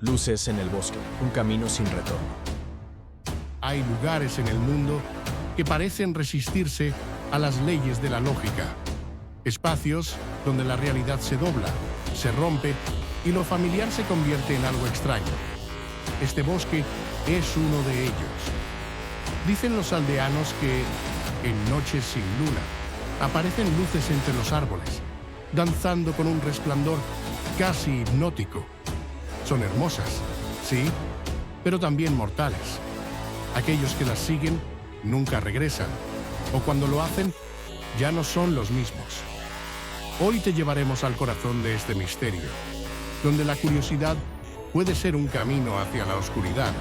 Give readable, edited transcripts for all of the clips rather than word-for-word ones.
Luces en el bosque, un camino sin retorno. Hay lugares en el mundo que parecen resistirse a las leyes de la lógica. Espacios donde la realidad se dobla, se rompe y lo familiar se convierte en algo extraño. Este bosque es uno de ellos. Dicen los aldeanos que, en noches sin luna, aparecen luces entre los árboles, danzando con un resplandor casi hipnótico. Son hermosas, sí, pero también mortales. Aquellos que las siguen nunca regresan, o cuando lo hacen, ya no son los mismos. Hoy te llevaremos al corazón de este misterio, donde la curiosidad puede ser un camino hacia la oscuridad,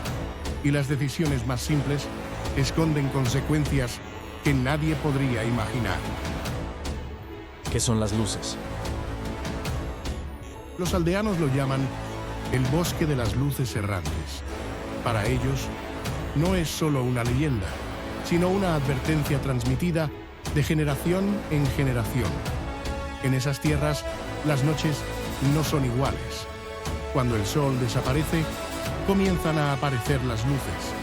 y las decisiones más simples esconden consecuencias que nadie podría imaginar. ¿Qué son las luces? Los aldeanos lo llaman el bosque de las luces errantes. Para ellos, no es solo una leyenda, sino una advertencia transmitida de generación en generación. En esas tierras, las noches no son iguales. Cuando el sol desaparece, comienzan a aparecer las luces,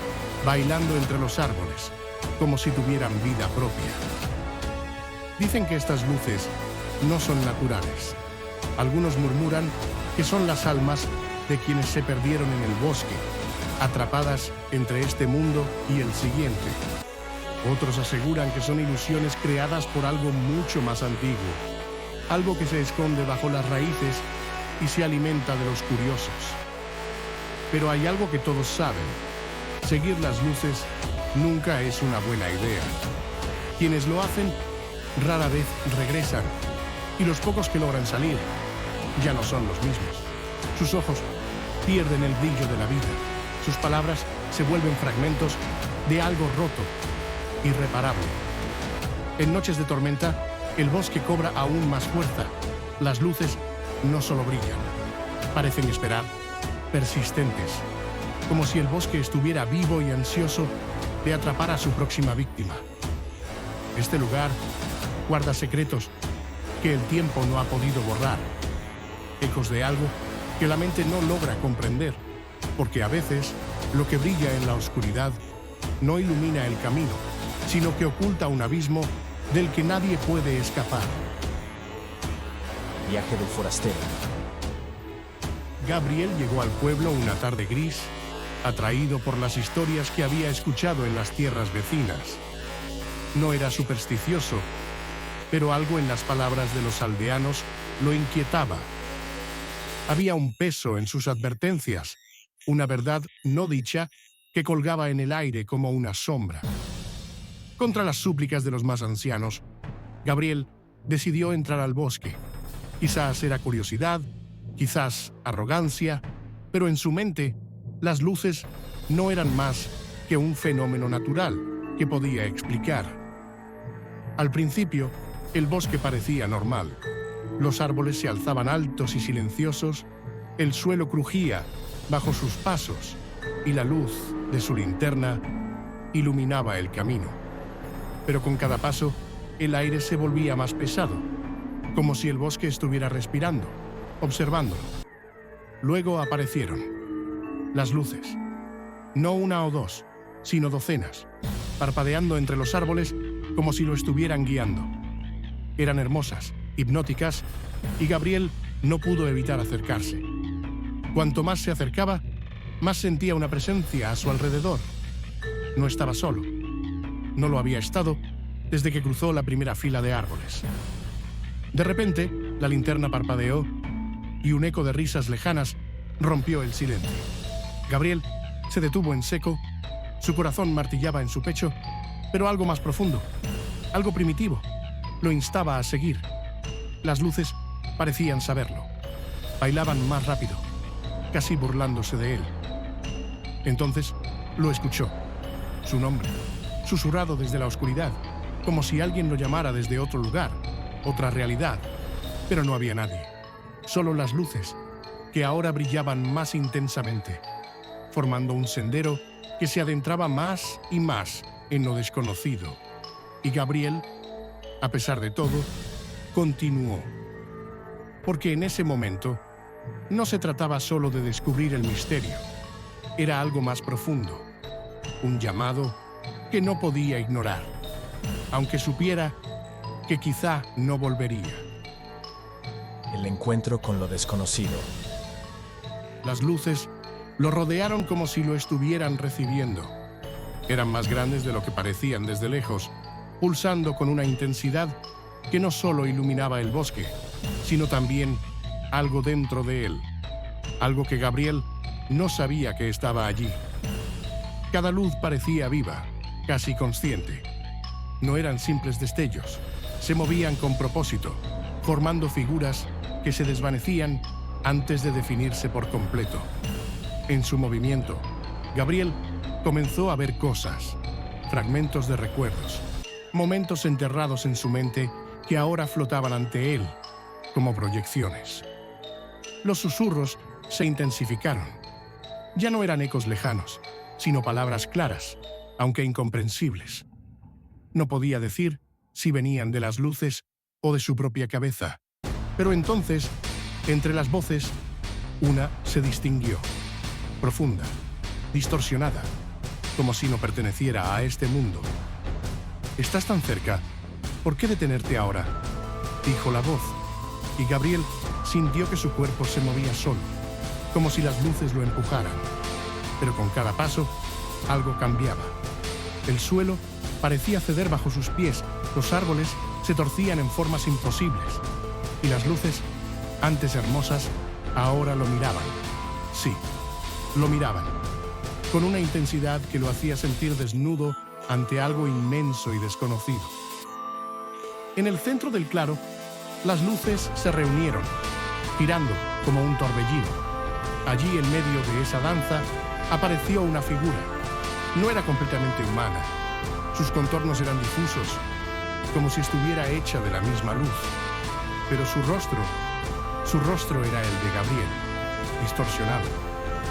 bailando entre los árboles, como si tuvieran vida propia. Dicen que estas luces no son naturales. Algunos murmuran que son las almas de quienes se perdieron en el bosque, atrapadas entre este mundo y el siguiente. Otros aseguran que son ilusiones creadas por algo mucho más antiguo, algo que se esconde bajo las raíces y se alimenta de los curiosos. Pero hay algo que todos saben: seguir las luces nunca es una buena idea. Quienes lo hacen rara vez regresan, y los pocos que logran salir ya no son los mismos. Sus ojos pierden el brillo de la vida. Sus palabras se vuelven fragmentos de algo roto, irreparable. En noches de tormenta, el bosque cobra aún más fuerza. Las luces no solo brillan, parecen esperar, persistentes, como si el bosque estuviera vivo y ansioso de atrapar a su próxima víctima. Este lugar guarda secretos que el tiempo no ha podido borrar, ecos de algo que la mente no logra comprender, porque a veces lo que brilla en la oscuridad no ilumina el camino, sino que oculta un abismo del que nadie puede escapar. Viaje del forastero. Gabriel llegó al pueblo una tarde gris, atraído por las historias que había escuchado en las tierras vecinas. No era supersticioso, pero algo en las palabras de los aldeanos lo inquietaba. Había un peso en sus advertencias, una verdad no dicha que colgaba en el aire como una sombra. Contra las súplicas de los más ancianos, Gabriel decidió entrar al bosque. Quizás era curiosidad, quizás arrogancia, pero en su mente, las luces no eran más que un fenómeno natural que podía explicar. Al principio, el bosque parecía normal. Los árboles se alzaban altos y silenciosos, el suelo crujía bajo sus pasos y la luz de su linterna iluminaba el camino. Pero con cada paso, el aire se volvía más pesado, como si el bosque estuviera respirando, observándolo. Luego aparecieron las luces, no una o dos, sino docenas, parpadeando entre los árboles como si lo estuvieran guiando. Eran hermosas, hipnóticas, y Gabriel no pudo evitar acercarse. Cuanto más se acercaba, más sentía una presencia a su alrededor. No estaba solo. No lo había estado desde que cruzó la primera fila de árboles. De repente, la linterna parpadeó y un eco de risas lejanas rompió el silencio. Gabriel se detuvo en seco, su corazón martillaba en su pecho, pero algo más profundo, algo primitivo, lo instaba a seguir. Las luces parecían saberlo. Bailaban más rápido, casi burlándose de él. Entonces lo escuchó, su nombre, susurrado desde la oscuridad, como si alguien lo llamara desde otro lugar, otra realidad. Pero no había nadie, solo las luces, que ahora brillaban más intensamente, formando un sendero que se adentraba más y más en lo desconocido. Y Gabriel, a pesar de todo, continuó. Porque en ese momento, no se trataba solo de descubrir el misterio. Era algo más profundo, un llamado que no podía ignorar, aunque supiera que quizá no volvería. El encuentro con lo desconocido. Las luces lo rodearon como si lo estuvieran recibiendo. Eran más grandes de lo que parecían desde lejos, pulsando con una intensidad que no solo iluminaba el bosque, sino también algo dentro de él, algo que Gabriel no sabía que estaba allí. Cada luz parecía viva, casi consciente. No eran simples destellos, se movían con propósito, formando figuras que se desvanecían antes de definirse por completo. En su movimiento, Gabriel comenzó a ver cosas, fragmentos de recuerdos, momentos enterrados en su mente que ahora flotaban ante él, como proyecciones. Los susurros se intensificaron. Ya no eran ecos lejanos, sino palabras claras, aunque incomprensibles. No podía decir si venían de las luces o de su propia cabeza, pero entonces, entre las voces, una se distinguió, profunda, distorsionada, como si no perteneciera a este mundo. «Estás tan cerca, ¿por qué detenerte ahora?», dijo la voz, y Gabriel sintió que su cuerpo se movía solo, como si las luces lo empujaran. Pero con cada paso, algo cambiaba. El suelo parecía ceder bajo sus pies, los árboles se torcían en formas imposibles, y las luces, antes hermosas, ahora lo miraban. Sí, lo miraban, con una intensidad que lo hacía sentir desnudo ante algo inmenso y desconocido. En el centro del claro, las luces se reunieron, girando como un torbellino. Allí, en medio de esa danza, apareció una figura. No era completamente humana. Sus contornos eran difusos, como si estuviera hecha de la misma luz. Pero su rostro era el de Gabriel, distorsionado,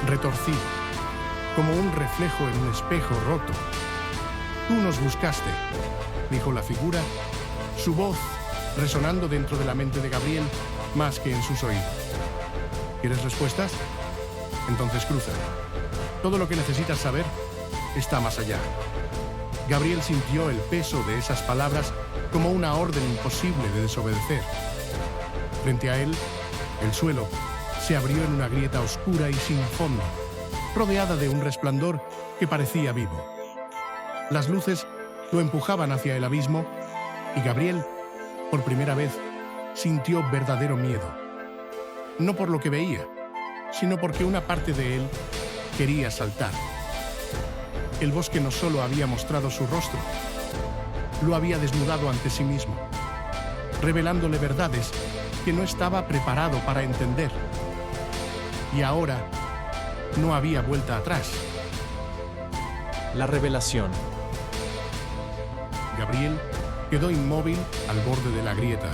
retorcido, como un reflejo en un espejo roto. «Tú nos buscaste», dijo la figura, su voz resonando dentro de la mente de Gabriel más que en sus oídos. ¿Quieres respuestas? Entonces cruza. Todo lo que necesitas saber está más allá. Gabriel sintió el peso de esas palabras como una orden imposible de desobedecer. Frente a él, el suelo se abrió en una grieta oscura y sin fondo, rodeada de un resplandor que parecía vivo. Las luces lo empujaban hacia el abismo y Gabriel, por primera vez, sintió verdadero miedo. No por lo que veía, sino porque una parte de él quería saltar. El bosque no solo había mostrado su rostro, lo había desnudado ante sí mismo, revelándole verdades que no estaba preparado para entender. Y ahora no había vuelta atrás. La revelación. Gabriel quedó inmóvil al borde de la grieta.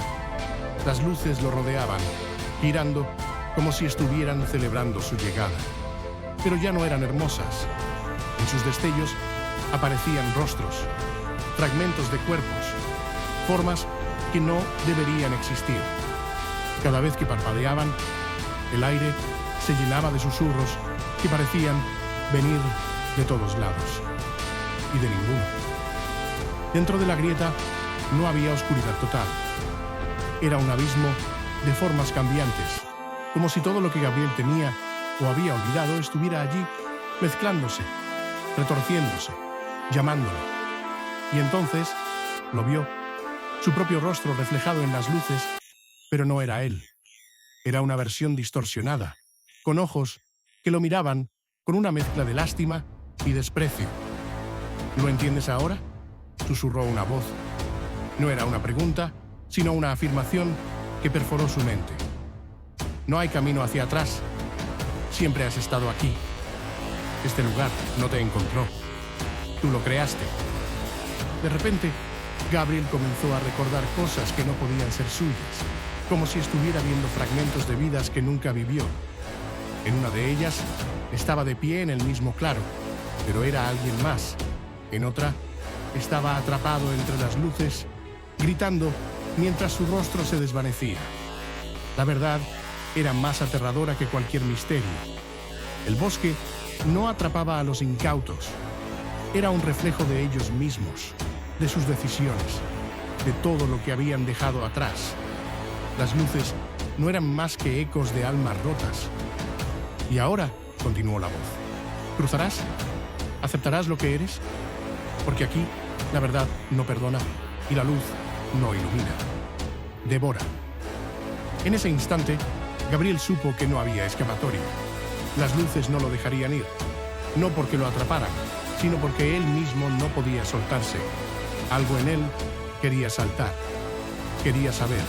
Las luces lo rodeaban, girando como si estuvieran celebrando su llegada. Pero ya no eran hermosas. En sus destellos aparecían rostros, fragmentos de cuerpos, formas que no deberían existir. Cada vez que parpadeaban, el aire se llenaba de susurros que parecían venir de todos lados y de ninguno. Dentro de la grieta no había oscuridad total. Era un abismo de formas cambiantes, como si todo lo que Gabriel tenía o había olvidado estuviera allí, mezclándose, retorciéndose, llamándolo. Y entonces lo vio, su propio rostro reflejado en las luces, pero no era él. Era una versión distorsionada, con ojos que lo miraban con una mezcla de lástima y desprecio. ¿Lo entiendes ahora?, susurró una voz. No era una pregunta, sino una afirmación que perforó su mente. No hay camino hacia atrás. Siempre has estado aquí. Este lugar no te encontró. Tú lo creaste. De repente, Gabriel comenzó a recordar cosas que no podían ser suyas, como si estuviera viendo fragmentos de vidas que nunca vivió. En una de ellas, estaba de pie en el mismo claro, pero era alguien más. En otra, estaba atrapado entre las luces, gritando mientras su rostro se desvanecía. La verdad era más aterradora que cualquier misterio. El bosque no atrapaba a los incautos. Era un reflejo de ellos mismos, de sus decisiones, de todo lo que habían dejado atrás. Las luces no eran más que ecos de almas rotas. Y ahora, continuó la voz, ¿cruzarás? ¿Aceptarás lo que eres? Porque aquí la verdad no perdona y la luz no ilumina. Devora. En ese instante, Gabriel supo que no había escapatoria. Las luces no lo dejarían ir, no porque lo atraparan, sino porque él mismo no podía soltarse. Algo en él quería saltar, quería saber,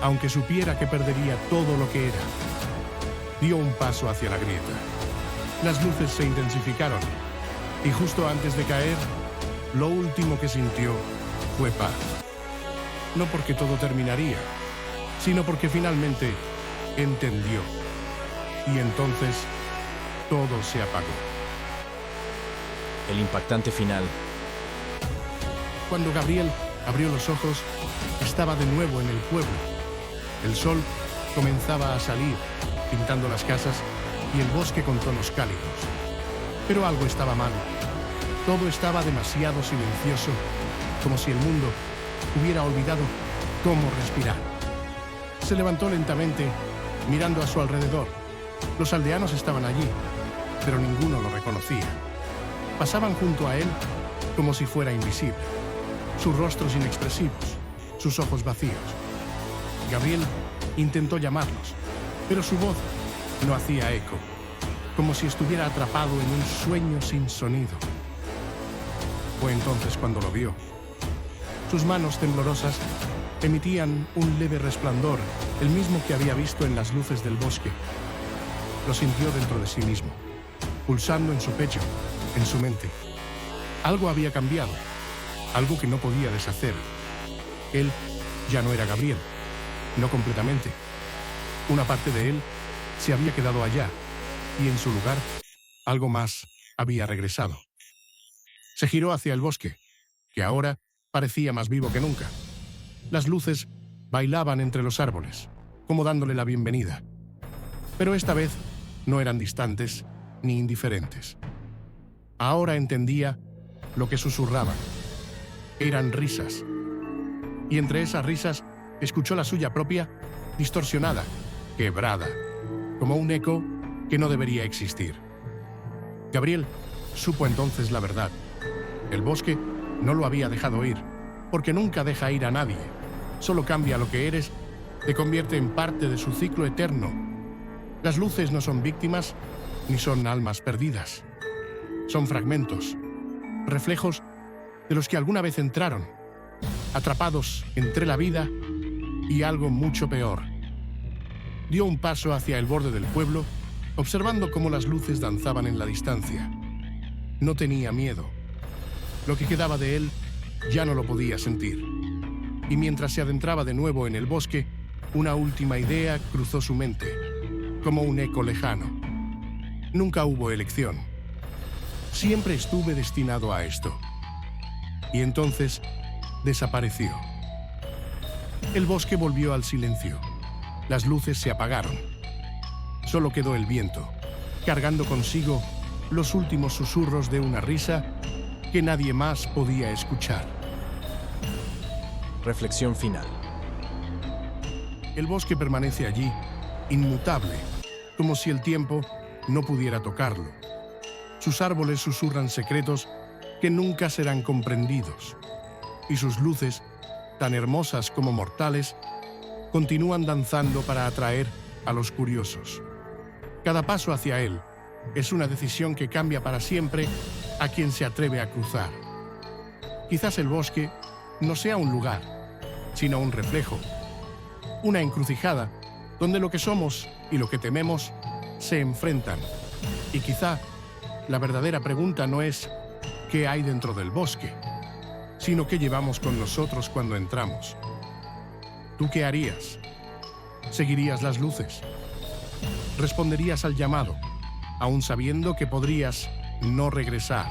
aunque supiera que perdería todo lo que era. Dio un paso hacia la grieta. Las luces se intensificaron, y justo antes de caer, lo último que sintió fue paz. No porque todo terminaría, sino porque finalmente entendió. Y entonces todo se apagó. El impactante final. Cuando Gabriel abrió los ojos, estaba de nuevo en el pueblo. El sol comenzaba a salir, pintando las casas y el bosque con tonos cálidos. Pero algo estaba mal. Todo estaba demasiado silencioso, como si el mundo hubiera olvidado cómo respirar. Se levantó lentamente, mirando a su alrededor. Los aldeanos estaban allí, pero ninguno lo reconocía. Pasaban junto a él como si fuera invisible, sus rostros inexpresivos, sus ojos vacíos. Gabriel intentó llamarlos, pero su voz no hacía eco, como si estuviera atrapado en un sueño sin sonido. Fue entonces cuando lo vio. Sus manos temblorosas emitían un leve resplandor, el mismo que había visto en las luces del bosque. Lo sintió dentro de sí mismo, pulsando en su pecho, en su mente. Algo había cambiado, algo que no podía deshacer. Él ya no era Gabriel, no completamente. Una parte de él se había quedado allá, y en su lugar, algo más había regresado. Se giró hacia el bosque, que ahora parecía más vivo que nunca. Las luces bailaban entre los árboles, como dándole la bienvenida. Pero esta vez no eran distantes ni indiferentes. Ahora entendía lo que susurraban. Eran risas. Y entre esas risas escuchó la suya propia, distorsionada, quebrada, como un eco que no debería existir. Gabriel supo entonces la verdad. El bosque no lo había dejado ir, porque nunca deja ir a nadie. Solo cambia lo que eres, te convierte en parte de su ciclo eterno. Las luces no son víctimas, ni son almas perdidas. Son fragmentos, reflejos de los que alguna vez entraron, atrapados entre la vida y algo mucho peor. Dio un paso hacia el borde del pueblo, observando cómo las luces danzaban en la distancia. No tenía miedo. Lo que quedaba de él ya no lo podía sentir. Y mientras se adentraba de nuevo en el bosque, una última idea cruzó su mente, como un eco lejano. Nunca hubo elección. Siempre estuve destinado a esto. Y entonces desapareció. El bosque volvió al silencio. Las luces se apagaron. Solo quedó el viento, cargando consigo los últimos susurros de una risa que nadie más podía escuchar. Reflexión final. El bosque permanece allí, inmutable, como si el tiempo no pudiera tocarlo. Sus árboles susurran secretos que nunca serán comprendidos, y sus luces, tan hermosas como mortales, continúan danzando para atraer a los curiosos. Cada paso hacia él es una decisión que cambia para siempre a quien se atreve a cruzar. Quizás el bosque no sea un lugar, sino un reflejo, una encrucijada donde lo que somos y lo que tememos se enfrentan. Y quizá la verdadera pregunta no es ¿qué hay dentro del bosque?, sino ¿qué llevamos con nosotros cuando entramos? ¿Tú qué harías? ¿Seguirías las luces? ¿Responderías al llamado, aún sabiendo que podrías no regresar?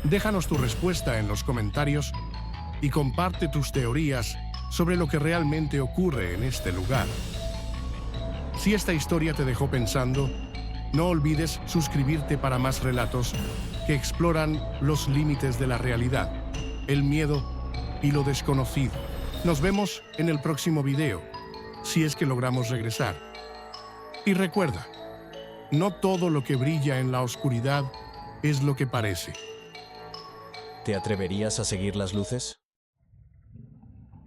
Déjanos tu respuesta en los comentarios y comparte tus teorías sobre lo que realmente ocurre en este lugar. Si esta historia te dejó pensando, no olvides suscribirte para más relatos que exploran los límites de la realidad, el miedo y lo desconocido. Nos vemos en el próximo video, si es que logramos regresar. Y recuerda, no todo lo que brilla en la oscuridad es lo que parece. ¿Te atreverías a seguir las luces?